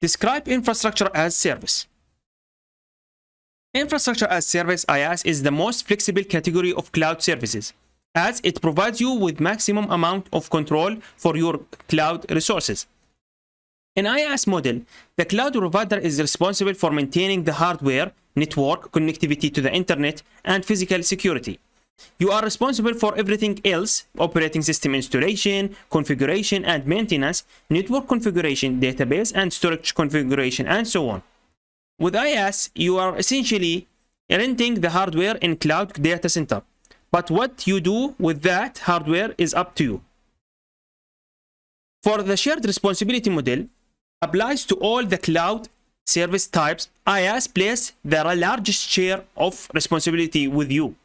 Describe infrastructure as service. Infrastructure as service (IaaS) is the most flexible category of cloud services, as it provides you with maximum amount of control for your cloud resources. In IaaS model, the cloud provider is responsible for maintaining the hardware, network, connectivity to the internet, and physical security. You are responsible for everything else: operating system installation, configuration and maintenance, network configuration, database and storage configuration, and so on. With IaaS, you are essentially renting the hardware in cloud data center, but what you do with that hardware is up to you. For the shared responsibility model, applies to all the cloud service types. IaaS places the largest share of responsibility with you.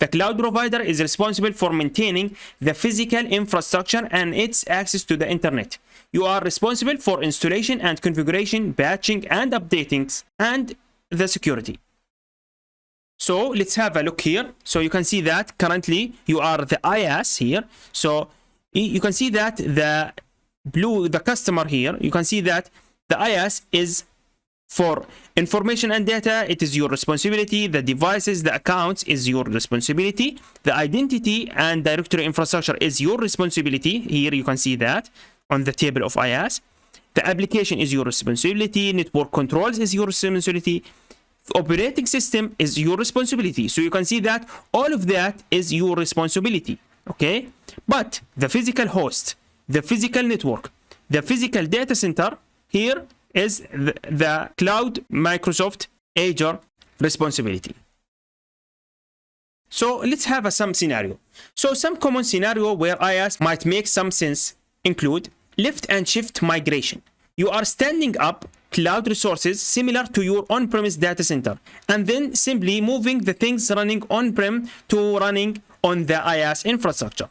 The cloud provider is responsible for maintaining the physical infrastructure and its access to the internet. You are responsible for installation and configuration, patching and updating, and the security. So let's have a look here. So you can see that currently you are the IaaS here. So you can see that the customer here, you can see that the IaaS is for information and data. It is your responsibility. The devices, the accounts is your responsibility. The identity and directory infrastructure is your responsibility. Here you can see that on the table of IaaS. The application is your responsibility. Network controls is your responsibility. Operating system is your responsibility. So you can see that all of that is your responsibility. Okay, but the physical host, the physical network, the physical data center, here is the cloud Microsoft Azure responsibility. So let's have some scenario. So some common scenario where IaaS might make some sense include lift and shift migration. You are standing up cloud resources similar to your on-premise data center, and then simply moving the things running on-prem to running on the IaaS infrastructure.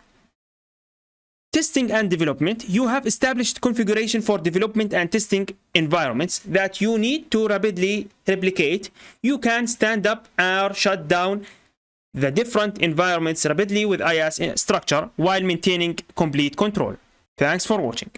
Testing and development. You have established configuration for development and testing environments that you need to rapidly replicate. You can stand up or shut down the different environments rapidly with IaaS structure while maintaining complete control. Thanks for watching.